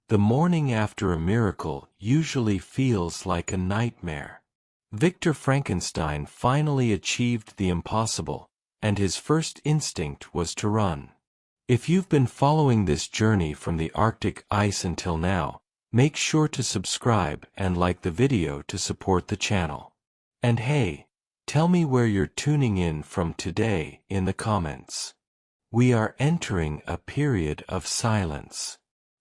The morning after a miracle usually feels like a nightmare. Victor Frankenstein finally achieved the impossible, and his first instinct was to run. If you've been following this journey from the Arctic ice until now, make sure to subscribe and like the video to support the channel. And hey, tell me where you're tuning in from today in the comments. We are entering a period of silence.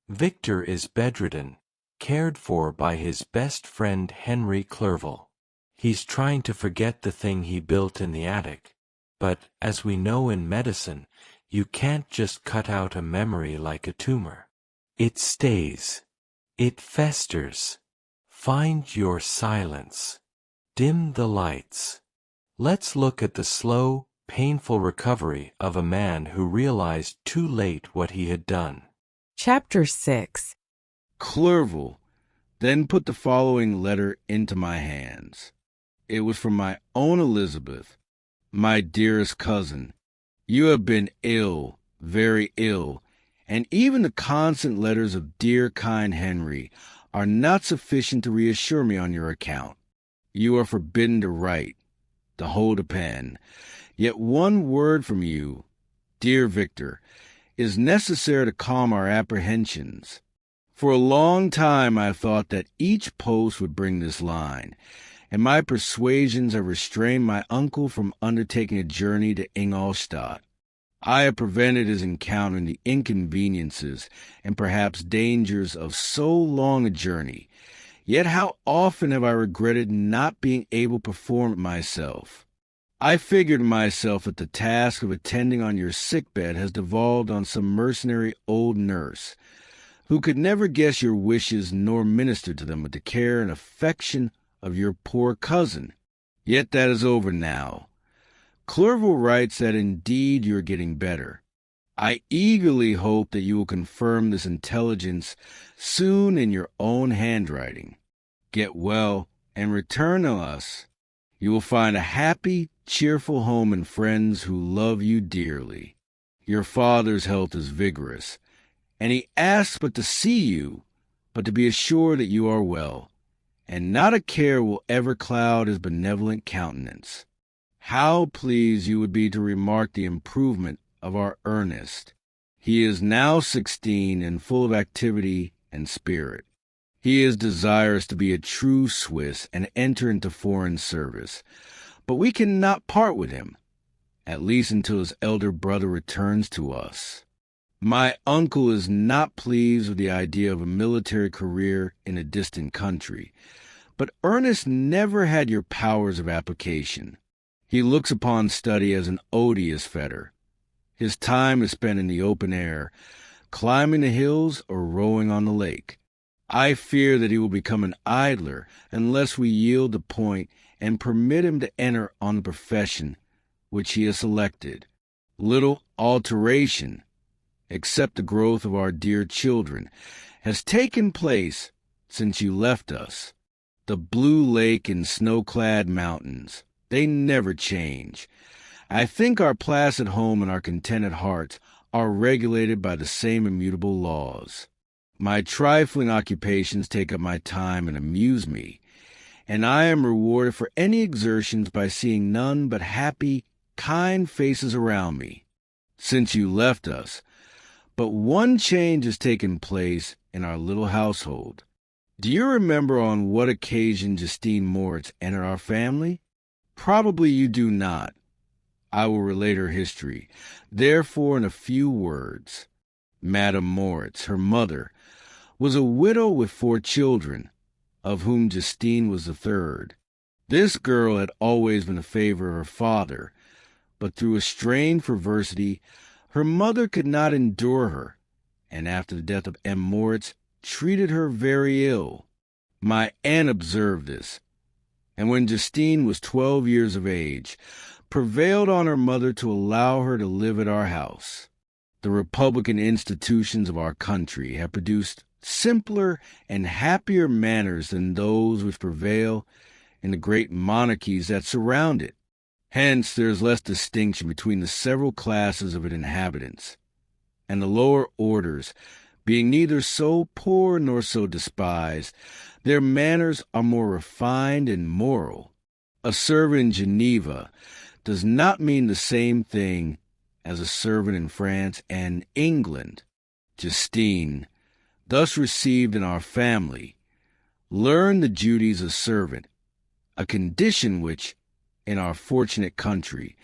Victor is bedridden, cared for by his best friend Henry Clerval. He's trying to forget the thing he built in the attic, but, as we know in medicine, you can't just cut out a memory like a tumor. It stays. It festers. Find your silence. Dim the lights. Let's look at the slow, painful recovery of a man who realized too late what he had done. Chapter 6. Clerval then put the following letter into my hands. It was from my own Elizabeth, my dearest cousin. You have been ill, very ill, and even the constant letters of dear, kind Henry are not sufficient to reassure me on your account. You are forbidden to write, to hold a pen. Yet one word from you, dear Victor, is necessary to calm our apprehensions. For a long time I thought that each post would bring this line, and my persuasions have restrained my uncle from undertaking a journey to Ingolstadt. I have prevented his encountering the inconveniences and perhaps dangers of so long a journey. Yet how often have I regretted not being able to perform it myself. I figured myself that the task of attending on your sickbed has devolved on some mercenary old nurse, who could never guess your wishes nor minister to them with the care and affection of your poor cousin. Yet that is over now. Clerval writes that indeed you are getting better. I eagerly hope that you will confirm this intelligence soon in your own handwriting. Get well and return to us. You will find a happy, cheerful home and friends who love you dearly. Your father's health is vigorous, and he asks but to see you, but to be assured that you are well, and not a care will ever cloud his benevolent countenance. How pleased you would be to remark the improvement of our Ernest. He is now 16 and full of activity and spirit. He is desirous to be a true Swiss and enter into foreign service, but we cannot part with him, at least until his elder brother returns to us. My uncle is not pleased with the idea of a military career in a distant country, but Ernest never had your powers of application. He looks upon study as an odious fetter. His time is spent in the open air, climbing the hills or rowing on the lake. I fear that he will become an idler unless we yield the point and permit him to enter on the profession which he has selected. Little alteration, except the growth of our dear children, has taken place since you left us. The blue lake and snow-clad mountains, they never change. I think our placid home and our contented hearts are regulated by the same immutable laws. My trifling occupations take up my time and amuse me, and I am rewarded for any exertions by seeing none but happy, kind faces around me. Since you left us, but one change has taken place in our little household. Do you remember on what occasion Justine Moritz entered our family? Probably you do not. I will relate her history, therefore in a few words. Madame Moritz, her mother, was a widow with 4 children, of whom Justine was the third. This girl had always been a favor of her father, but through a strange perversity, her mother could not endure her, and after the death of M. Moritz, treated her very ill. My aunt observed this, and when Justine was 12 years of age, prevailed on her mother to allow her to live at our house. The republican institutions of our country have produced simpler and happier manners than those which prevail in the great monarchies that surround it. Hence there is less distinction between the several classes of its inhabitants, and the lower orders, Being neither so poor nor so despised, their manners are more refined and moral. A servant in Geneva does not mean the same thing as a servant in France and England. Justine, thus received in our family, learned the duties of servant, a condition which, in our fortunate country,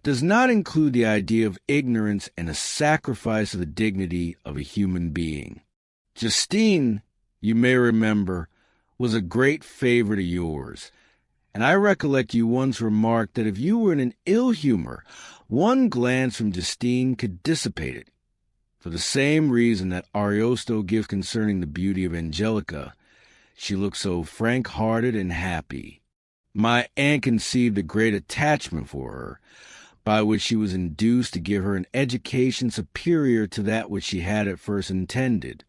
does not include the idea of ignorance and a sacrifice of the dignity of a human being. Justine, you may remember, was a great favorite of yours, and I recollect you once remarked that if you were in an ill humor, one glance from Justine could dissipate it. For the same reason that Ariosto gives concerning the beauty of Angelica, she looked so frank-hearted and happy. My aunt conceived a great attachment for her, by which she was induced to give her an education superior to that which she had at first intended.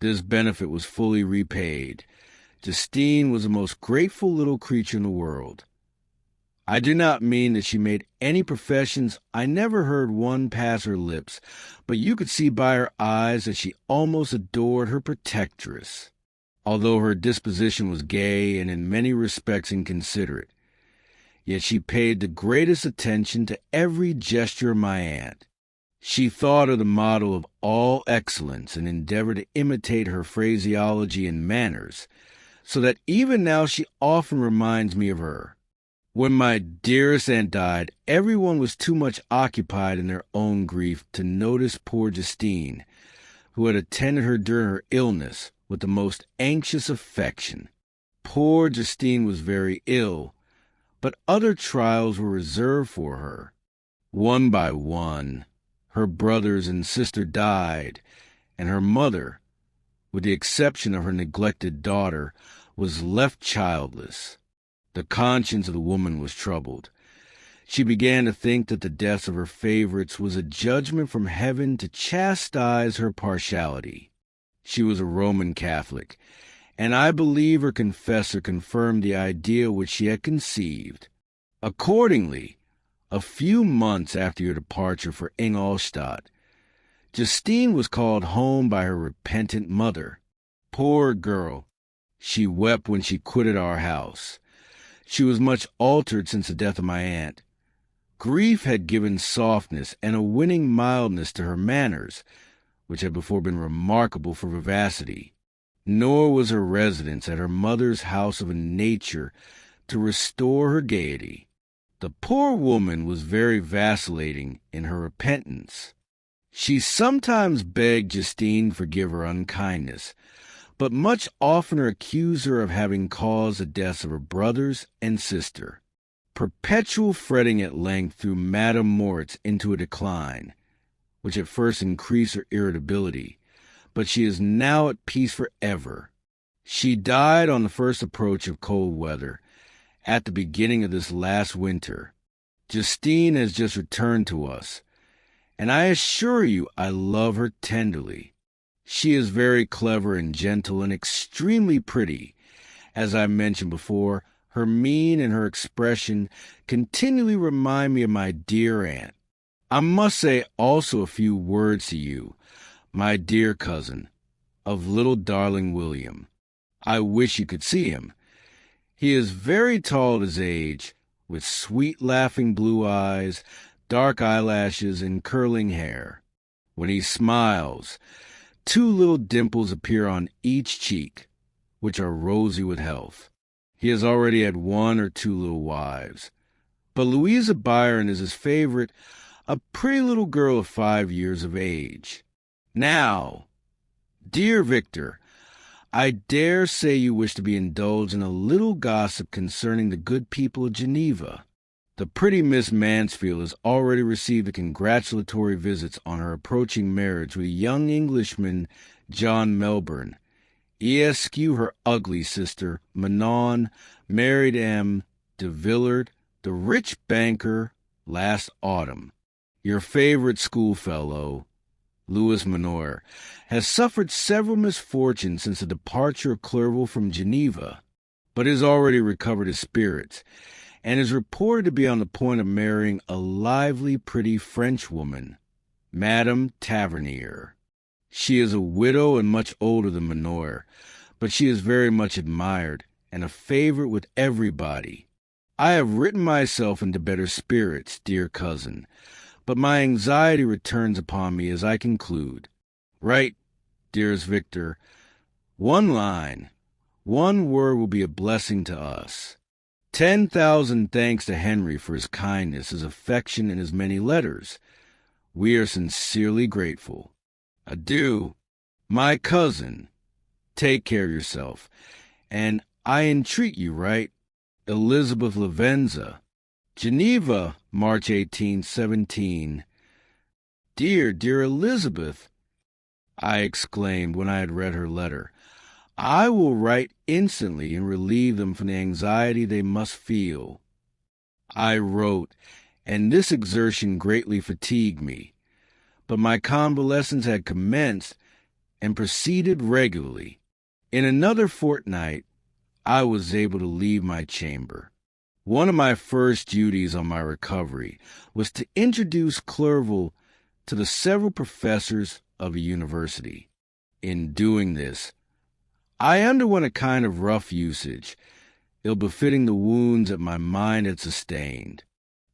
This benefit was fully repaid. Justine was the most grateful little creature in the world. I do not mean that she made any professions. I never heard one pass her lips, but you could see by her eyes that she almost adored her protectress. Although her disposition was gay and in many respects inconsiderate, yet she paid the greatest attention to every gesture of my aunt. She thought her the model of all excellence and endeavored to imitate her phraseology and manners, so that even now she often reminds me of her. When my dearest aunt died, everyone was too much occupied in their own grief to notice poor Justine, who had attended her during her illness with the most anxious affection. Poor Justine was very ill, but other trials were reserved for her. One by one, her brothers and sister died, and her mother, with the exception of her neglected daughter, was left childless. The conscience of the woman was troubled. She began to think that the death of her favorites was a judgment from heaven to chastise her partiality. She was a Roman Catholic, and I believe her confessor confirmed the idea which she had conceived. Accordingly, a few months after your departure for Ingolstadt, Justine was called home by her repentant mother. Poor girl! She wept when she quitted our house. She was much altered since the death of my aunt. Grief had given softness and a winning mildness to her manners, which had before been remarkable for vivacity. Nor was her residence at her mother's house of a nature to restore her gaiety. The poor woman was very vacillating in her repentance. She sometimes begged Justine forgive her unkindness, but much oftener accused her of having caused the deaths of her brothers and sister. Perpetual fretting at length threw Madame Moritz into a decline, which at first increased her irritability, but she is now at peace forever. She died on the first approach of cold weather, at the beginning of this last winter. Justine has just returned to us, and I assure you I love her tenderly. She is very clever and gentle and extremely pretty. As I mentioned before, her mien and her expression continually remind me of my dear aunt. I must say also a few words to you, my dear cousin, of little darling William. I wish you could see him. He is very tall at his age, with sweet laughing blue eyes, dark eyelashes, and curling hair. When he smiles, 2 little dimples appear on each cheek, which are rosy with health. He has already had 1 or 2 little wives, but Louisa Byron is his favorite, a pretty little girl of 5 years of age. Now, dear Victor, I dare say you wish to be indulged in a little gossip concerning the good people of Geneva. The pretty Miss Mansfield has already received the congratulatory visits on her approaching marriage with a young Englishman, John Melbourne. Esq. her ugly sister, Manon, married M. de Villard, the rich banker, last autumn. Your favorite schoolfellow, Louis Manoir, has suffered several misfortunes since the departure of Clerval from Geneva, but has already recovered his spirits, and is reported to be on the point of marrying a lively, pretty Frenchwoman, Madame Tavernier. She is a widow and much older than Manoir, but she is very much admired and a favorite with everybody. I have written myself into better spirits, dear cousin, but my anxiety returns upon me as I conclude. Write, dearest Victor, one line, one word will be a blessing to us. 10,000 thanks to Henry for his kindness, his affection, and his many letters. We are sincerely grateful. Adieu, my cousin. Take care of yourself, and I entreat you, write Elizabeth Lavenza, Geneva, March 1817. Dear, dear Elizabeth, I exclaimed when I had read her letter, I will write instantly and relieve them from the anxiety they must feel. I wrote, and this exertion greatly fatigued me, but my convalescence had commenced and proceeded regularly. In another fortnight, I was able to leave my chamber. One of my first duties on my recovery was to introduce Clerval to the several professors of a university. In doing this, I underwent a kind of rough usage, ill-befitting the wounds that my mind had sustained.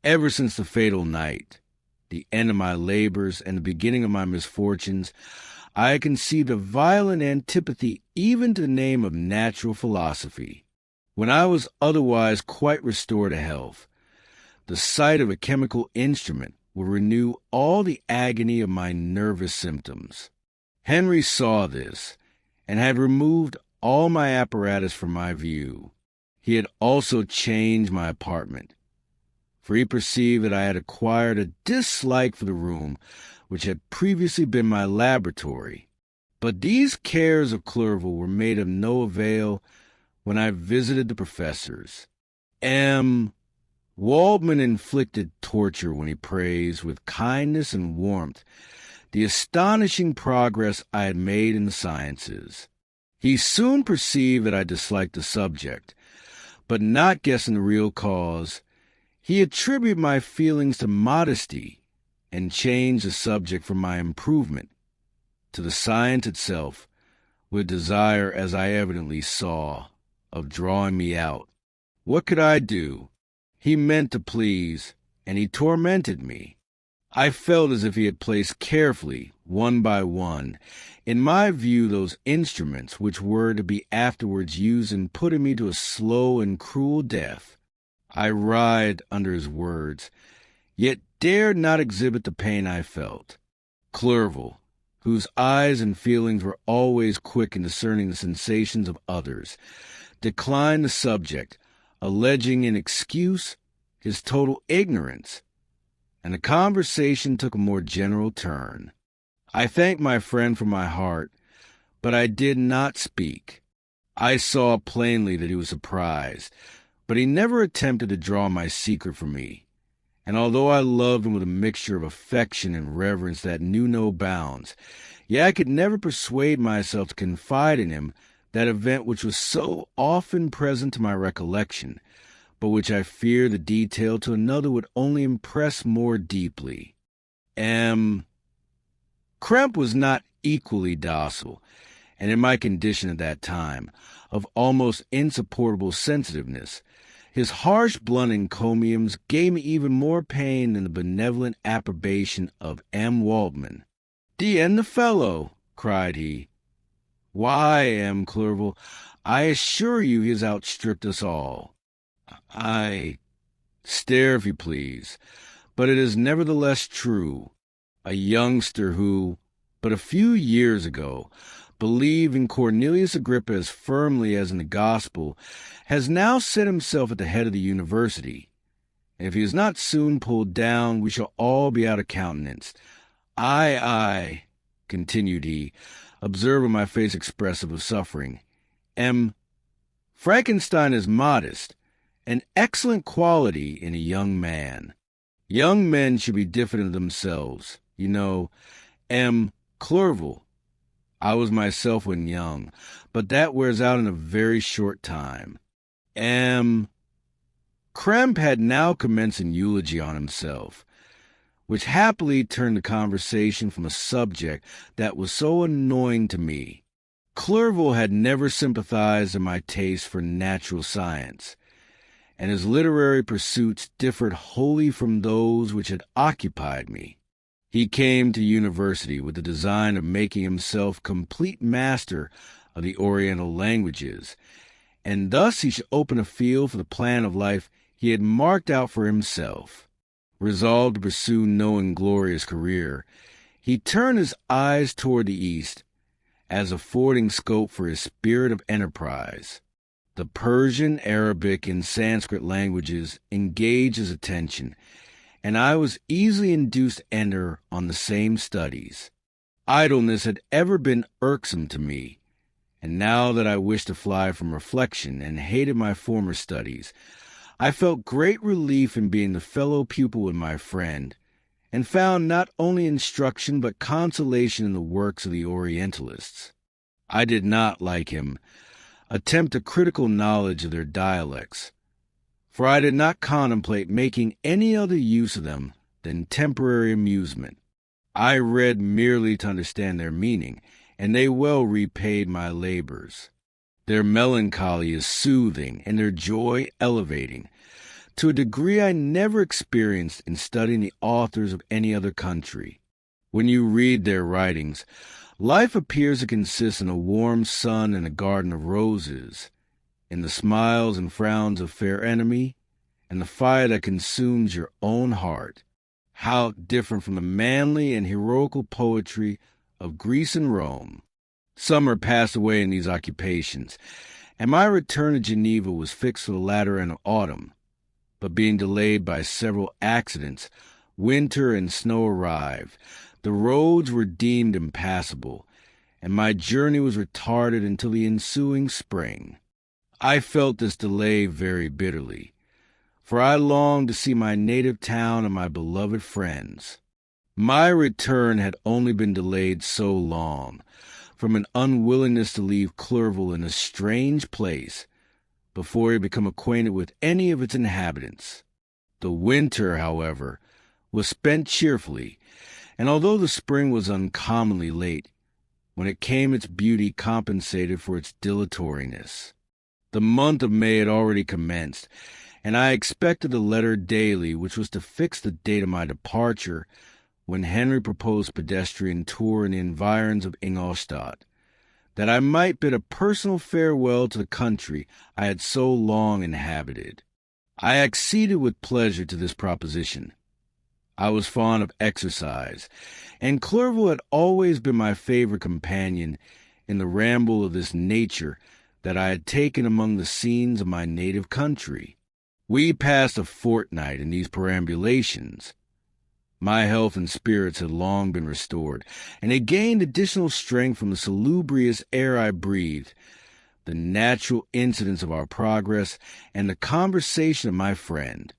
Ever since the fatal night, the end of my labors and the beginning of my misfortunes, I had conceived a violent antipathy even to the name of natural philosophy. When I was otherwise quite restored to health, the sight of a chemical instrument would renew all the agony of my nervous symptoms. Henry saw this, and had removed all my apparatus from my view. He had also changed my apartment, for he perceived that I had acquired a dislike for the room which had previously been my laboratory. But these cares of Clerval were made of no avail when I visited the professors. Waldman inflicted torture when he praised with kindness and warmth the astonishing progress I had made in the sciences. He soon perceived that I disliked the subject, but not guessing the real cause, he attributed my feelings to modesty and changed the subject from my improvement to the science itself, with desire, as I evidently saw, of drawing me out. What could I do? He meant to please, and he tormented me. I felt as if he had placed carefully, one by one, in my view those instruments which were to be afterwards used in putting me to a slow and cruel death. I writhed under his words, yet dared not exhibit the pain I felt. Clerval, whose eyes and feelings were always quick in discerning the sensations of others, declined the subject, alleging in excuse his total ignorance, and the conversation took a more general turn. I thanked my friend from my heart, but I did not speak. I saw plainly that he was surprised, but he never attempted to draw my secret from me, and although I loved him with a mixture of affection and reverence that knew no bounds, yet I could never persuade myself to confide in him that event which was so often present to my recollection, but which I fear the detail to another would only impress more deeply. Kremp was not equally docile, and in my condition at that time, of almost insupportable sensitiveness, his harsh blunt encomiums gave me even more pain than the benevolent approbation of M. Waldman. "D.N. the fellow!" cried he. "Why, M. Clerval, I assure you he has outstripped us all." I stare, if you please, but it is nevertheless true. A youngster who, but a few years ago, believed in Cornelius Agrippa as firmly as in the gospel, has now set himself at the head of the university. And if he is not soon pulled down, we shall all be out of countenance. Ay, continued he, observing my face expressive of suffering. Frankenstein is modest, an excellent quality in a young man. Young men should be diffident of themselves. You know, Clerval, I was myself when young, but that wears out in a very short time. Kremp had now commenced an eulogy on himself, which happily turned the conversation from a subject that was so annoying to me. Clerval had never sympathized in my taste for natural science, and his literary pursuits differed wholly from those which had occupied me. He came to university with the design of making himself complete master of the Oriental languages, and thus he should open a field for the plan of life he had marked out for himself. Resolved to pursue no inglorious career, he turned his eyes toward the east as affording scope for his spirit of enterprise. The Persian, Arabic, and Sanskrit languages engaged his attention, and I was easily induced to enter on the same studies. Idleness had ever been irksome to me, and now that I wished to fly from reflection and hated my former studies, I felt great relief in being the fellow pupil with my friend, and found not only instruction but consolation in the works of the Orientalists. I did not, like him, attempt a critical knowledge of their dialects, for I did not contemplate making any other use of them than temporary amusement. I read merely to understand their meaning, and they well repaid my labors. Their melancholy is soothing, and their joy elevating, to a degree I never experienced in studying the authors of any other country. When you read their writings, life appears to consist in a warm sun and a garden of roses, in the smiles and frowns of fair enemy, and the fire that consumes your own heart. How different from the manly and heroical poetry of Greece and Rome! Summer passed away in these occupations, and my return to Geneva was fixed for the latter end of autumn. But being delayed by several accidents, winter and snow arrived. The roads were deemed impassable, and my journey was retarded until the ensuing spring. I felt this delay very bitterly, for I longed to see my native town and my beloved friends. My return had only been delayed so long, from an unwillingness to leave Clerval in a strange place before he had become acquainted with any of its inhabitants. The winter, however, was spent cheerfully, and although the spring was uncommonly late, when it came its beauty compensated for its dilatoriness. The month of May had already commenced, and I expected a letter daily which was to fix the date of my departure, when Henry proposed a pedestrian tour in the environs of Ingolstadt, that I might bid a personal farewell to the country I had so long inhabited. I acceded with pleasure to this proposition. I was fond of exercise, and Clerval had always been my favorite companion in the ramble of this nature that I had taken among the scenes of my native country. We passed a fortnight in these perambulations. My health and spirits had long been restored, and had gained additional strength from the salubrious air I breathed, the natural incidents of our progress, and the conversation of my friend.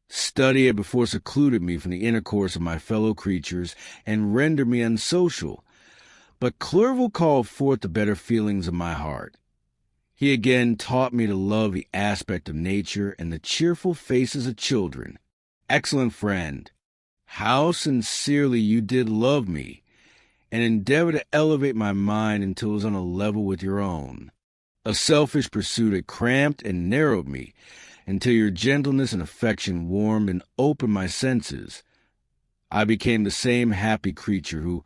Study had before secluded me from the intercourse of my fellow creatures, and rendered me unsocial, but Clerval called forth the better feelings of my heart. He again taught me to love the aspect of nature and the cheerful faces of children. Excellent friend, how sincerely you did love me, and endeavor to elevate my mind until it was on a level with your own. A selfish pursuit had cramped and narrowed me, until your gentleness and affection warmed and opened my senses. I became the same happy creature who,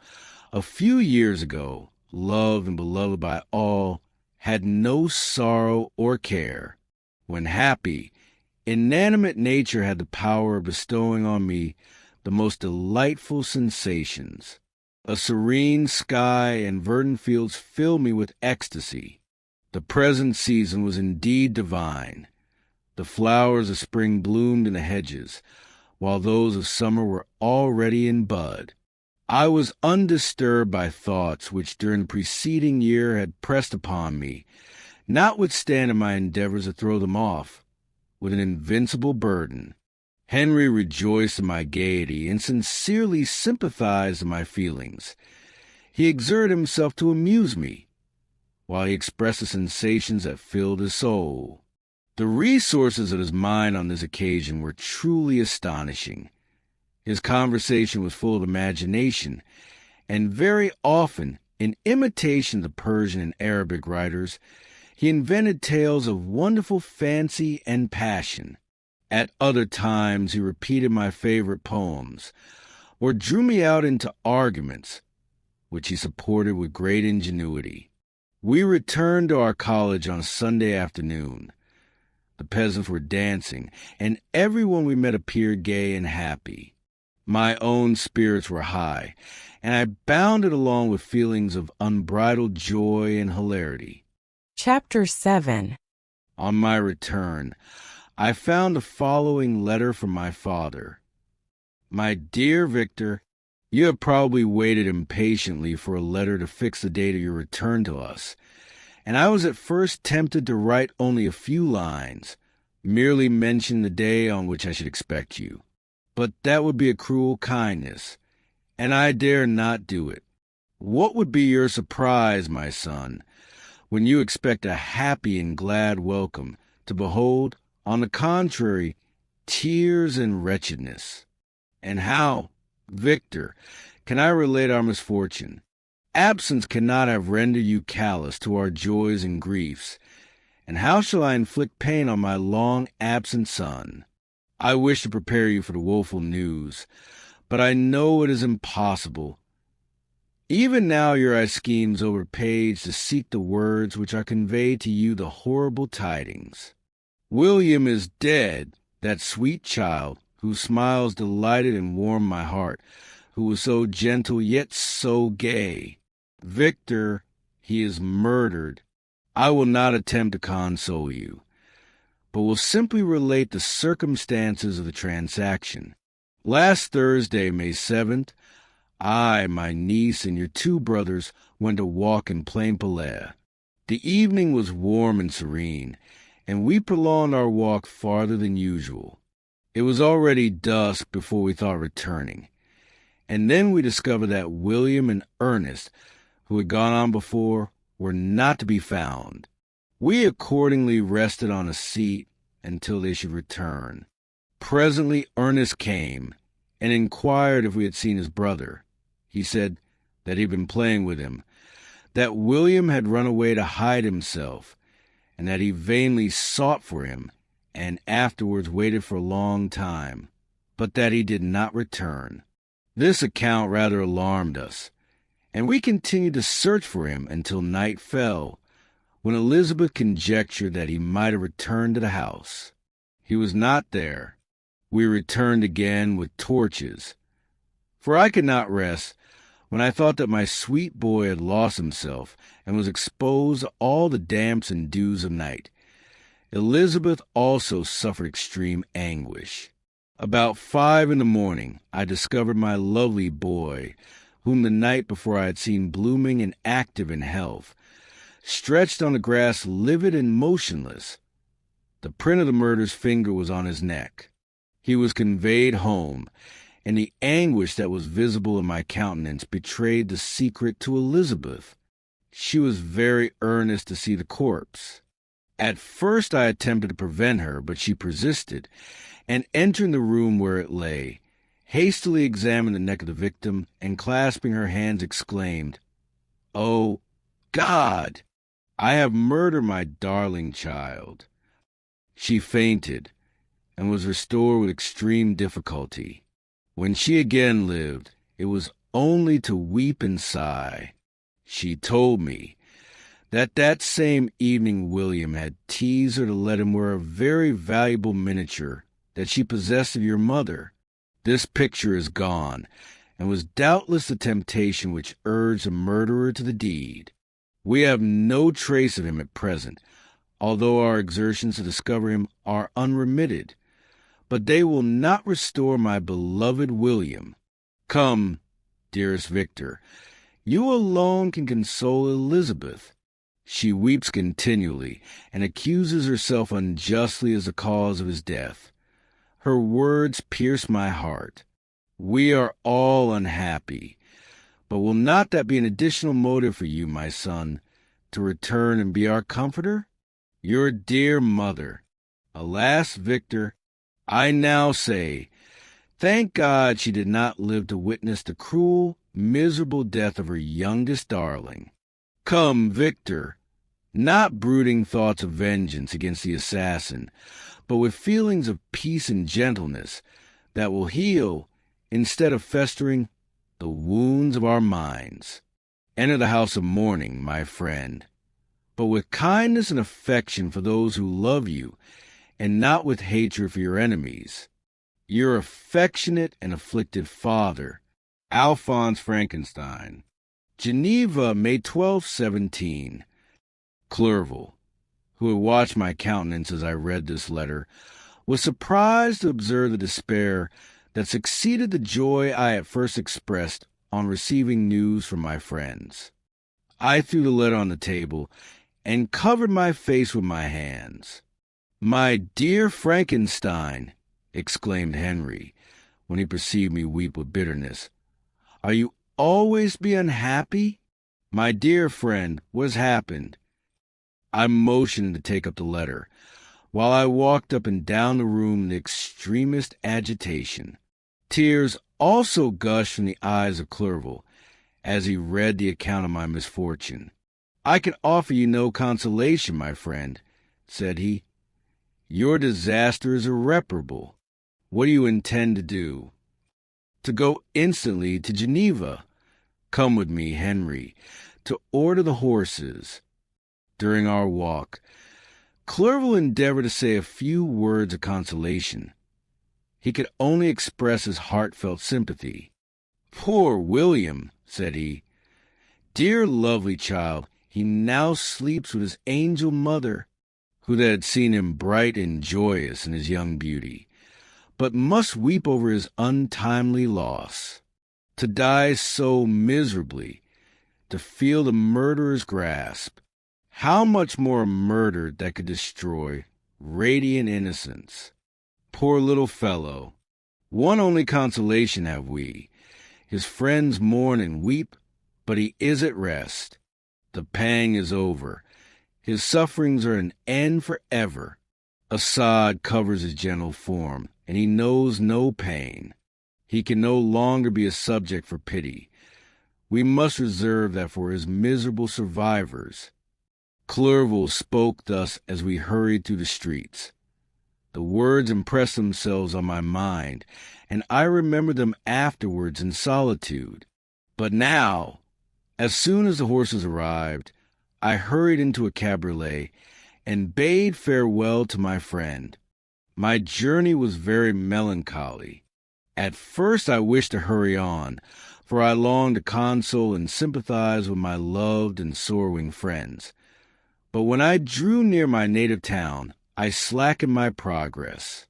a few years ago, loved and beloved by all, had no sorrow or care. When happy, inanimate nature had the power of bestowing on me the most delightful sensations. A serene sky and verdant fields filled me with ecstasy. The present season was indeed divine. The flowers of spring bloomed in the hedges, while those of summer were already in bud. I was undisturbed by thoughts which during the preceding year had pressed upon me, notwithstanding my endeavors to throw them off, with an invincible burden. Henry rejoiced in my gaiety and sincerely sympathized in my feelings. He exerted himself to amuse me, while he expressed the sensations that filled his soul. The resources of his mind on this occasion were truly astonishing, His conversation was full of imagination, and very often, in imitation of the Persian and Arabic writers, he invented tales of wonderful fancy and passion. At other times he repeated my favorite poems, or drew me out into arguments, which he supported with great ingenuity. We returned to our college on a Sunday afternoon. The peasants were dancing, and everyone we met appeared gay and happy. My own spirits were high, and I bounded along with feelings of unbridled joy and hilarity. Chapter 7. On my return, I found the following letter from my father. My dear Victor, you have probably waited impatiently for a letter to fix the date of your return to us, and I was at first tempted to write only a few lines, merely mention the day on which I should expect you. But that would be a cruel kindness, and I dare not do it. What would be your surprise, my son, when you expect a happy and glad welcome to behold, on the contrary, tears and wretchedness? And how, Victor, can I relate our misfortune? Absence cannot have rendered you callous to our joys and griefs, and how shall I inflict pain on my long-absent son? I wish to prepare you for the woeful news, but I know it is impossible. Even now your eye schemes over page to seek the words which are conveyed to you the horrible tidings. William is dead, that sweet child, whose smiles delighted and warmed my heart, who was so gentle yet so gay. Victor, he is murdered. I will not attempt to console you, but will simply relate the circumstances of the transaction. Last Thursday, May 7th, I, my niece, and your 2 brothers went to walk in Plain-Palais. The evening was warm and serene, and we prolonged our walk farther than usual. It was already dusk before we thought of returning, and then we discovered that William and Ernest, who had gone on before, were not to be found. We accordingly rested on a seat until they should return. Presently Ernest came and inquired if we had seen his brother. He said that he had been playing with him, that William had run away to hide himself, and that he vainly sought for him, and afterwards waited for a long time, but that he did not return. This account rather alarmed us, and we continued to search for him until night fell, when Elizabeth conjectured that he might have returned to the house. He was not there. We returned again with torches, for I could not rest when I thought that my sweet boy had lost himself and was exposed to all the damps and dews of night. Elizabeth also suffered extreme anguish. About 5 a.m, I discovered my lovely boy, whom the night before I had seen blooming and active in health, stretched on the grass livid and motionless. The print of the murderer's finger was on his neck. He was conveyed home, and the anguish that was visible in my countenance betrayed the secret to Elizabeth. She was very earnest to see the corpse. At first I attempted to prevent her, but she persisted, and entering the room where it lay, hastily examined the neck of the victim, and clasping her hands exclaimed, "Oh, God! I have murdered my darling child." She fainted, and was restored with extreme difficulty. When she again lived, it was only to weep and sigh. She told me that same evening William had teased her to let him wear a very valuable miniature that she possessed of your mother. This picture is gone, and was doubtless the temptation which urged the murderer to the deed. We have no trace of him at present, although our exertions to discover him are unremitted. But they will not restore my beloved William. Come, dearest Victor, you alone can console Elizabeth. She weeps continually, and accuses herself unjustly as the cause of his death. Her words pierce my heart. We are all unhappy, but will not that be an additional motive for you, my son, to return and be our comforter? Your dear mother. Alas, Victor, I now say, Thank God she did not live to witness the cruel, miserable death of her youngest darling. Come, Victor, not brooding thoughts of vengeance against the assassin, but with feelings of peace and gentleness that will heal, instead of festering, the wounds of our minds. Enter the house of mourning, my friend, but with kindness and affection for those who love you, and not with hatred for your enemies. Your affectionate and afflicted father, Alphonse Frankenstein. Geneva, May 12, 17. Clerval, who had watched my countenance as I read this letter, was surprised to observe the despair that succeeded the joy I at first expressed on receiving news from my friends. I threw the letter on the table and covered my face with my hands. "My dear Frankenstein," exclaimed Henry, when he perceived me weep with bitterness, "are you always be unhappy? My dear friend, what has happened?" I motioned to take up the letter, while I walked up and down the room in the extremest agitation. Tears also gushed from the eyes of Clerval as he read the account of my misfortune. "I can offer you no consolation, my friend," said he. "Your disaster is irreparable. What do you intend to do?" "To go instantly to Geneva. Come with me, Henry, to order the horses." During our walk, Clerval endeavored to say a few words of consolation. He could only express his heartfelt sympathy. "Poor William," said he. "Dear lovely child, he now sleeps with his angel mother, who had seen him bright and joyous in his young beauty, but must weep over his untimely loss. To die so miserably, to feel the murderer's grasp, how much more a murder that could destroy radiant innocence. Poor little fellow! One only consolation have we. His friends mourn and weep, but he is at rest. The pang is over. His sufferings are an end forever. A sod covers his gentle form, and he knows no pain. He can no longer be a subject for pity. We must reserve that for his miserable survivors." Clerval spoke thus as we hurried through the streets. The words impressed themselves on my mind, and I remembered them afterwards in solitude. But now, as soon as the horses arrived, I hurried into a cabriolet and bade farewell to my friend. My journey was very melancholy. At first I wished to hurry on, for I longed to console and sympathize with my loved and sorrowing friends. But when I drew near my native town, I slackened my progress.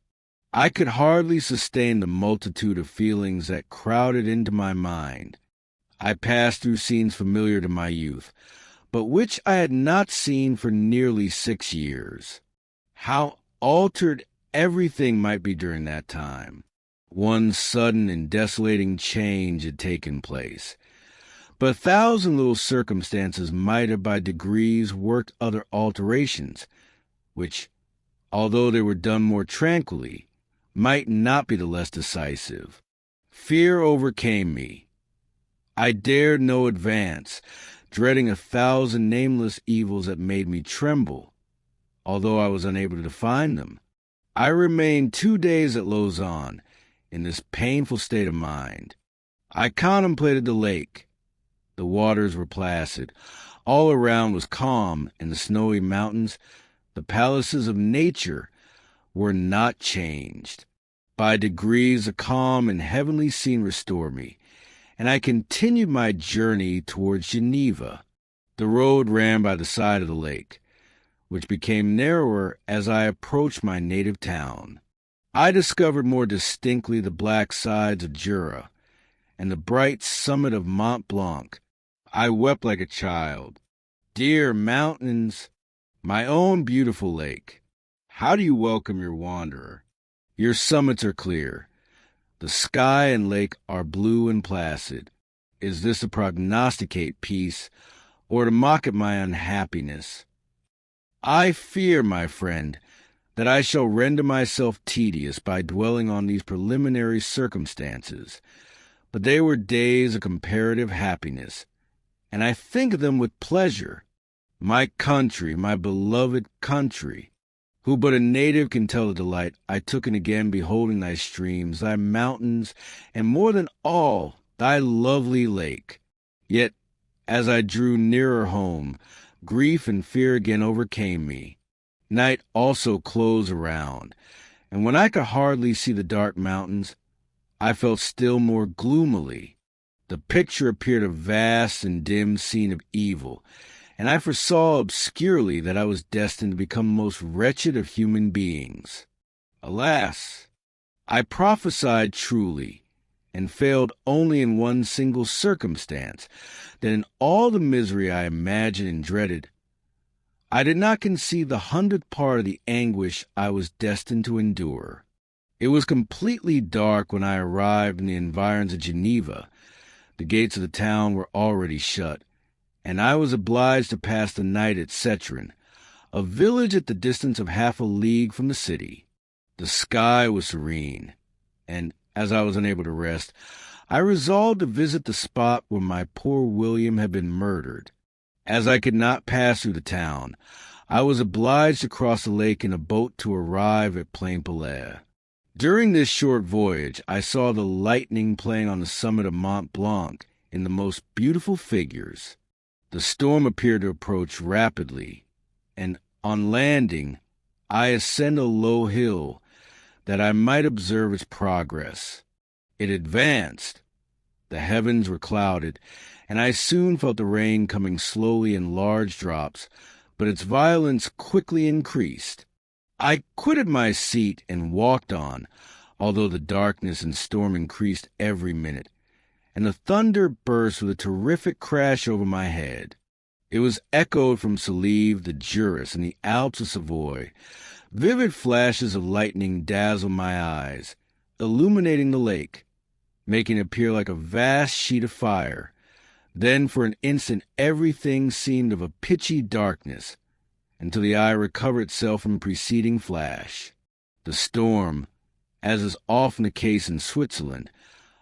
I could hardly sustain the multitude of feelings that crowded into my mind. I passed through scenes familiar to my youth, but which I had not seen for nearly 6 years. How altered everything might be during that time! One sudden and desolating change had taken place. But 1,000 little circumstances might have by degrees worked other alterations, which, although they were done more tranquilly, might not be the less decisive. Fear overcame me. I dared no advance, dreading 1,000 nameless evils that made me tremble, although I was unable to define them. I remained 2 days at Lausanne in this painful state of mind. I contemplated the lake. The waters were placid. All around was calm, and the snowy mountains, the palaces of nature, were not changed. By degrees a calm and heavenly scene restored me, and I continued my journey towards Geneva. The road ran by the side of the lake, which became narrower as I approached my native town. I discovered more distinctly the black sides of Jura and the bright summit of Mont Blanc. I wept like a child. Dear mountains, my own beautiful lake, how do you welcome your wanderer? Your summits are clear. The sky and lake are blue and placid. Is this to prognosticate peace, or to mock at my unhappiness? I fear, my friend, that I shall render myself tedious by dwelling on these preliminary circumstances, but they were days of comparative happiness, and I think of them with pleasure. My country, my beloved country, who but a native can tell the delight I took in again beholding thy streams, thy mountains, and more than all, thy lovely lake. Yet, as I drew nearer home, grief and fear again overcame me. Night also closed around, and when I could hardly see the dark mountains, I felt still more gloomily. The picture appeared a vast and dim scene of evil, and I foresaw obscurely that I was destined to become the most wretched of human beings. Alas, I prophesied truly, and failed only in one single circumstance, that in all the misery I imagined and dreaded, I did not conceive the 100th part of the anguish I was destined to endure. It was completely dark when I arrived in the environs of Geneva. The gates of the town were already shut, and I was obliged to pass the night at Cetron, a village at the distance of half a league from the city. The sky was serene, and, as I was unable to rest, I resolved to visit the spot where my poor William had been murdered. As I could not pass through the town, I was obliged to cross the lake in a boat to arrive at Plainpalais. During this short voyage, I saw the lightning playing on the summit of Mont Blanc in the most beautiful figures. The storm appeared to approach rapidly, and on landing, I ascended a low hill that I might observe its progress. It advanced. The heavens were clouded, and I soon felt the rain coming slowly in large drops, but its violence quickly increased. I quitted my seat and walked on, although the darkness and storm increased every minute, and the thunder burst with a terrific crash over my head. It was echoed from Salêve, the Jura, and the Alps of Savoy. Vivid flashes of lightning dazzled my eyes, illuminating the lake, making it appear like a vast sheet of fire. Then for an instant everything seemed of a pitchy darkness, until the eye recovered itself from the preceding flash. The storm, as is often the case in Switzerland,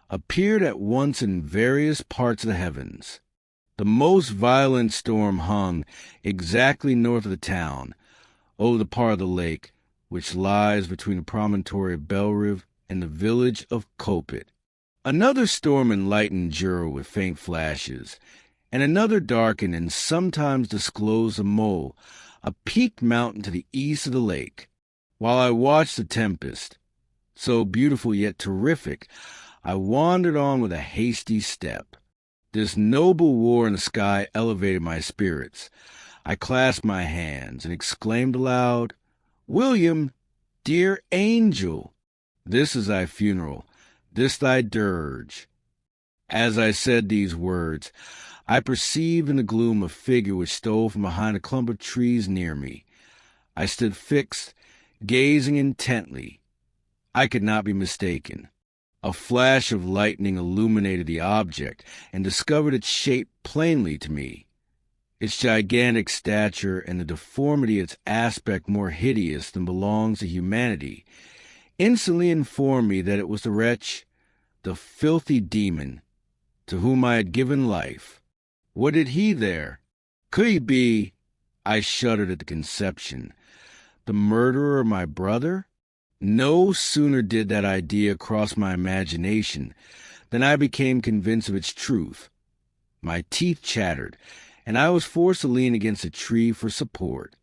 appeared at once in various parts of the heavens. The most violent storm hung exactly north of the town, over the part of the lake which lies between the promontory of Bellerive and the village of Copet. Another storm enlightened Jura with faint flashes, and another darkened and sometimes disclosed a mole, a peaked mountain to the east of the lake. While I watched the tempest, so beautiful yet terrific, I wandered on with a hasty step. This noble war in the sky elevated my spirits. I clasped my hands and exclaimed aloud, "William, dear angel, this is thy funeral, this thy dirge." As I said these words, I perceived in the gloom a figure which stole from behind a clump of trees near me. I stood fixed, gazing intently. I could not be mistaken. A flash of lightning illuminated the object and discovered its shape plainly to me. Its gigantic stature and the deformity of its aspect more hideous than belongs to humanity instantly informed me that it was the wretch, the filthy demon, to whom I had given life. What did he there? Could he be, I shuddered at the conception, the murderer of my brother? No sooner did that idea cross my imagination than I became convinced of its truth. My teeth chattered, and I was forced to lean against a tree for support.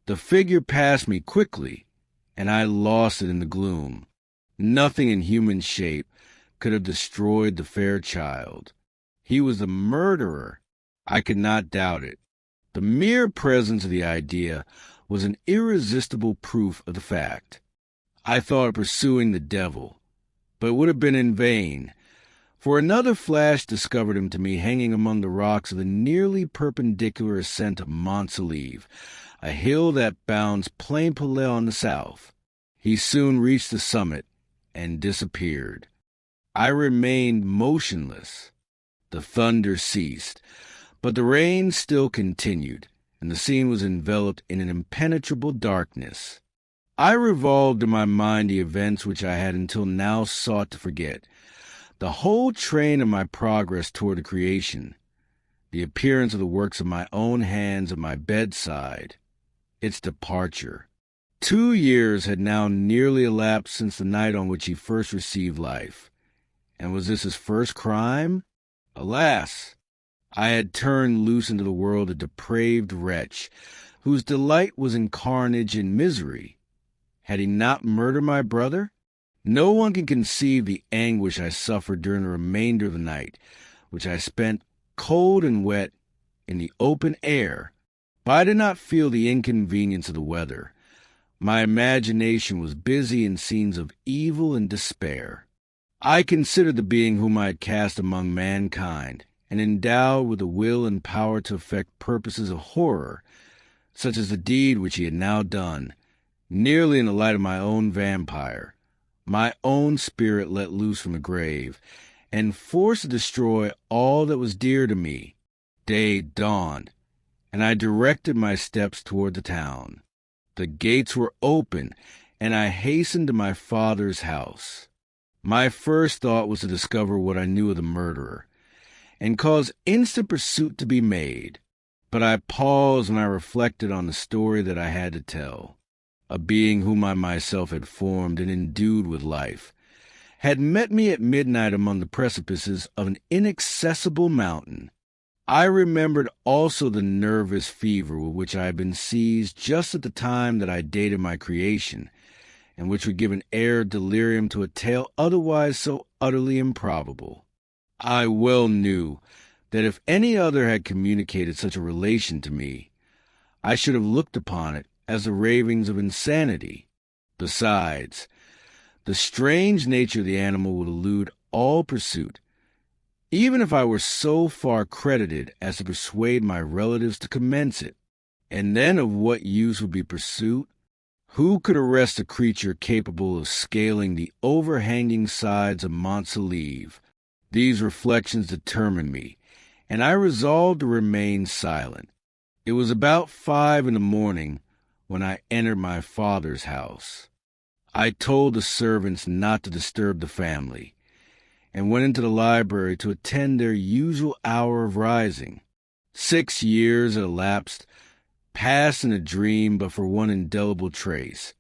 The figure passed me quickly, and I lost it in the gloom. Nothing in human shape could have destroyed the fair child. He was the murderer. I could not doubt it. The mere presence of the idea was an irresistible proof of the fact. I thought of pursuing the devil, but it would have been in vain, for another flash discovered him to me hanging among the rocks of the nearly perpendicular ascent of Mont Salêve, a hill that bounds Plainpalais on the south. He soon reached the summit and disappeared. I remained motionless. The thunder ceased, but the rain still continued, and the scene was enveloped in an impenetrable darkness. I revolved in my mind the events which I had until now sought to forget, the whole train of my progress toward the creation, the appearance of the works of my own hands at my bedside, its departure. 2 years had now nearly elapsed since the night on which he first received life. And was this his first crime? Alas! I had turned loose into the world a depraved wretch, whose delight was in carnage and misery. Had he not murdered my brother? No one can conceive the anguish I suffered during the remainder of the night, which I spent cold and wet in the open air, but I did not feel the inconvenience of the weather. My imagination was busy in scenes of evil and despair. I considered the being whom I had cast among mankind, and endowed with the will and power to effect purposes of horror, such as the deed which he had now done, nearly in the light of my own vampire, my own spirit let loose from the grave, and forced to destroy all that was dear to me. Day dawned, and I directed my steps toward the town. The gates were open, and I hastened to my father's house. My first thought was to discover what I knew of the murderer, and cause instant pursuit to be made. But I paused when I reflected on the story that I had to tell. A being whom I myself had formed and endued with life had met me at midnight among the precipices of an inaccessible mountain. I remembered also the nervous fever with which I had been seized just at the time that I dated my creation, and which would give an air of delirium to a tale otherwise so utterly improbable. I well knew that if any other had communicated such a relation to me, I should have looked upon it as the ravings of insanity. Besides, the strange nature of the animal would elude all pursuit, even if I were so far credited as to persuade my relatives to commence it. And then of what use would be pursuit? Who could arrest a creature capable of scaling the overhanging sides of Mont Salêve? These reflections determined me, and I resolved to remain silent. It was about 5 a.m. when I entered my father's house. I told the servants not to disturb the family, and went into the library to attend their usual hour of rising. 6 years had elapsed, passed in a dream but for one indelible trace,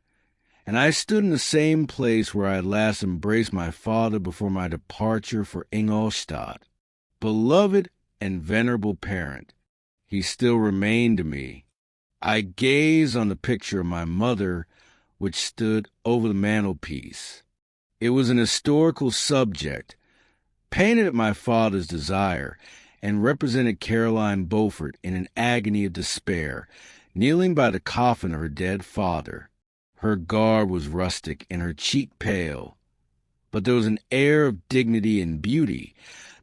and I stood in the same place where I had last embraced my father before my departure for Ingolstadt. Beloved and venerable parent, he still remained to me. I gazed on the picture of my mother, which stood over the mantelpiece. It was an historical subject, painted at my father's desire, and represented Caroline Beaufort in an agony of despair, kneeling by the coffin of her dead father. Her garb was rustic and her cheek pale, but there was an air of dignity and beauty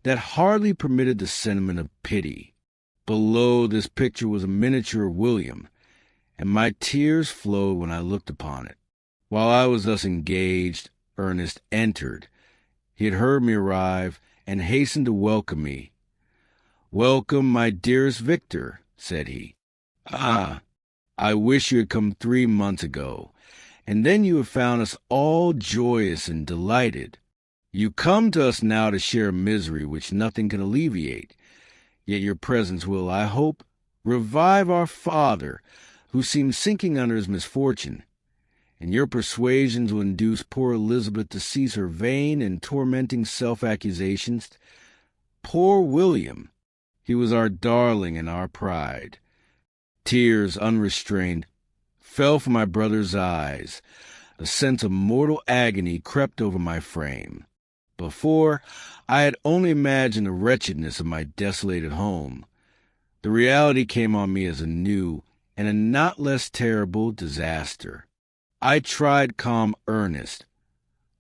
that hardly permitted the sentiment of pity. Below this picture was a miniature of William, and my tears flowed when I looked upon it. While I was thus engaged, Ernest entered. He had heard me arrive, and hastened to welcome me. "Welcome, my dearest Victor," said he. "Ah, I wish you had come 3 months ago, and then you have found us all joyous and delighted. You come to us now to share a misery which nothing can alleviate, yet your presence will, I hope, revive our father, who seems sinking under his misfortune, and your persuasions will induce poor Elizabeth to cease her vain and tormenting self-accusations. Poor William! He was our darling and our pride." Tears, unrestrained, fell from my brother's eyes. A sense of mortal agony crept over my frame. Before, I had only imagined the wretchedness of my desolated home. The reality came on me as a new and a not less terrible disaster. I tried calm Ernest.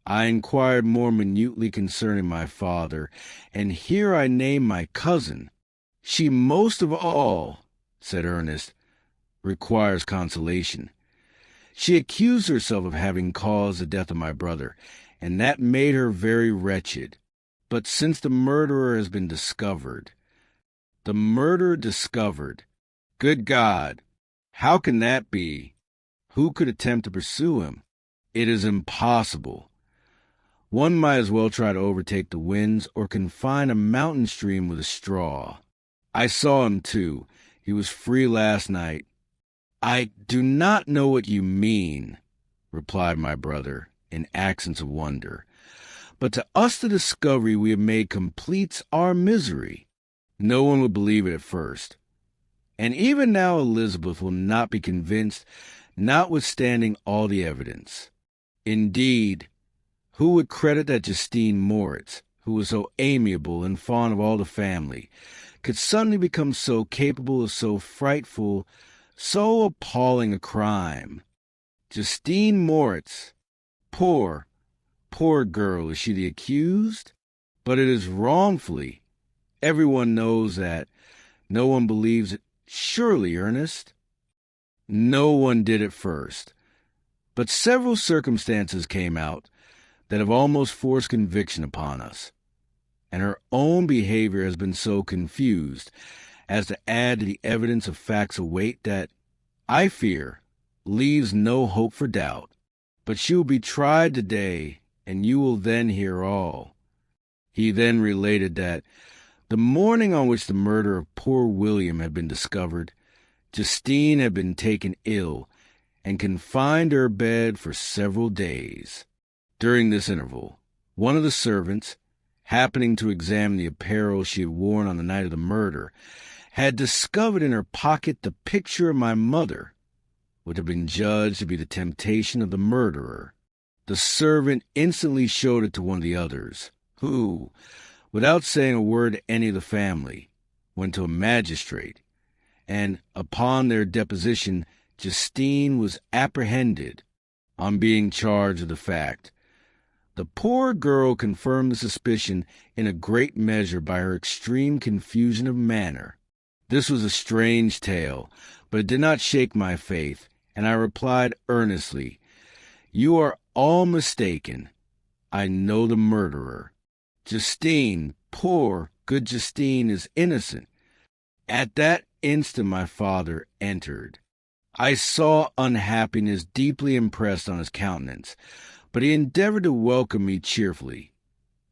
I inquired more minutely concerning my father, and here I named my cousin. "She most of all," said Ernest, "requires consolation. She accused herself of having caused the death of my brother, and that made her very wretched. But since the murderer has been discovered—" "The murderer discovered? Good God! How can that be?" Who could attempt to pursue him? It is impossible. One might as well try to overtake the winds or confine a mountain stream with a straw. I saw him, too. He was free last night. I do not know what you mean, replied my brother, in accents of wonder. But to us the discovery we have made completes our misery. No one would believe it at first. And even now Elizabeth will not be convinced, notwithstanding all the evidence. Indeed, who would credit that Justine Moritz, who was so amiable and fond of all the family, could suddenly become so capable of so frightful, so appalling a crime? Justine Moritz, poor girl, is she the accused? But it is wrongfully. Everyone knows that. No one believes it. Surely, Ernest? No one did at first. But several circumstances came out that have almost forced conviction upon us, and her own behavior has been so confused as to add to the evidence of facts of weight that, I fear, leaves no hope for doubt. But she will be tried today, and you will then hear all. He then related that the morning on which the murder of poor William had been discovered, Justine had been taken ill and confined to her bed for several days. During this interval, one of the servants, happening to examine the apparel she had worn on the night of the murder, had discovered in her pocket the picture of my mother, which had been judged to be the temptation of the murderer. The servant instantly showed it to one of the others, who, without saying a word to any of the family, went to a magistrate, and, upon their deposition, Justine was apprehended. On being charged with the fact, the poor girl confirmed the suspicion in a great measure by her extreme confusion of manner. This was a strange tale, but it did not shake my faith, and I replied earnestly, "You are all mistaken. I know the murderer. Justine, poor, good Justine, is innocent." At that instant my father entered. I saw unhappiness deeply impressed on his countenance, but he endeavored to welcome me cheerfully,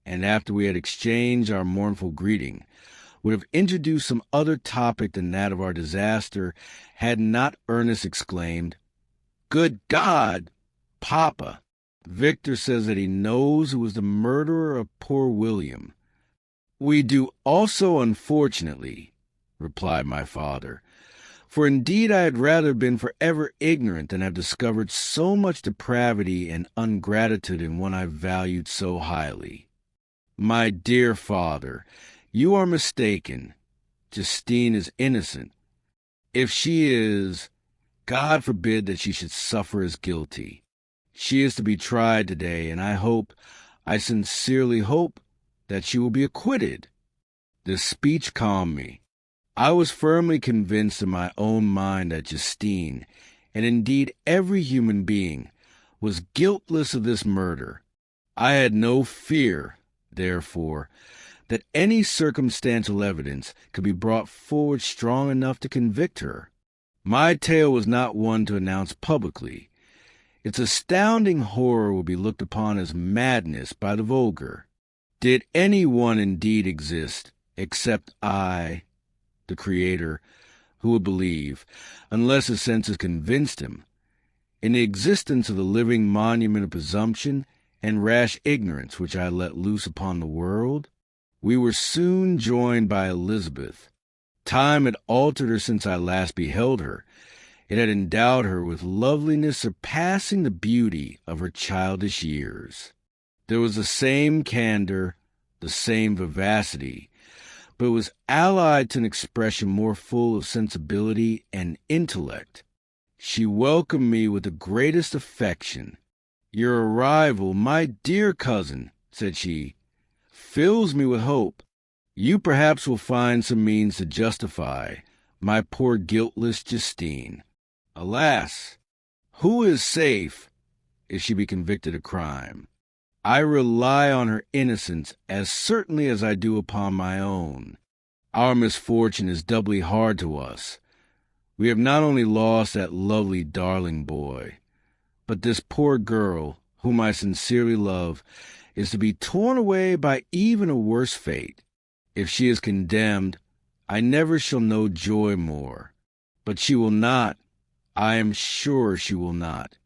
and after we had exchanged our mournful greeting, would have introduced some other topic than that of our disaster, had not Ernest exclaimed, "Good God, Papa! Victor says that he knows who was the murderer of poor William." "We do also, unfortunately," replied my father, "for indeed I had rather have been forever ignorant than have discovered so much depravity and ingratitude in one I valued so highly. My dear father, you are mistaken. Justine is innocent. If she is, God forbid that she should suffer as guilty. She is to be tried today, and I sincerely hope, that she will be acquitted." This speech calmed me. I was firmly convinced in my own mind that Justine, and indeed every human being, was guiltless of this murder. I had no fear, therefore, that any circumstantial evidence could be brought forward strong enough to convict her. My tale was not one to announce publicly. Its astounding horror would be looked upon as madness by the vulgar. Did any one indeed exist, except I, the Creator, who would believe, unless his senses convinced him, in the existence of the living monument of presumption and rash ignorance which I let loose upon the world? We were soon joined by Elizabeth. Time had altered her since I last beheld her. It had endowed her with loveliness surpassing the beauty of her childish years. There was the same candor, the same vivacity, but it was allied to an expression more full of sensibility and intellect. She welcomed me with the greatest affection. "Your arrival, my dear cousin," said she, "fills me with hope. You perhaps will find some means to justify my poor guiltless Justine. Alas, who is safe if she be convicted of crime? I rely on her innocence as certainly as I do upon my own. Our misfortune is doubly hard to us. We have not only lost that lovely darling boy, but this poor girl, whom I sincerely love, is to be torn away by even a worse fate. If she is condemned, I never shall know joy more. But she will not. I am sure she will not.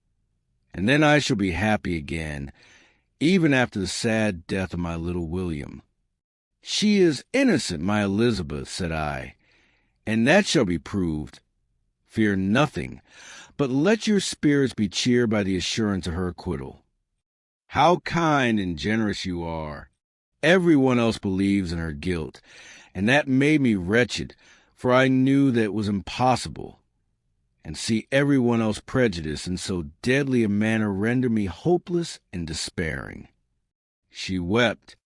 And then I shall be happy again, even after the sad death of my little William. She is innocent, my Elizabeth, said I, and that shall be proved. Fear nothing, but let your spirits be cheered by the assurance of her acquittal. How kind and generous you are! Everyone else believes in her guilt, and that made me wretched, for I knew that it was impossible. And see everyone else prejudiced in so deadly a manner rendered me hopeless and despairing. She wept.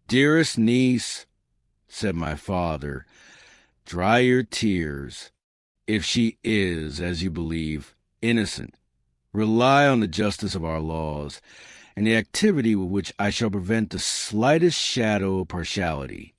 Dearest niece, said my father, dry your tears. If she is, as you believe, innocent, rely on the justice of our laws, and the activity with which I shall prevent the slightest shadow of partiality.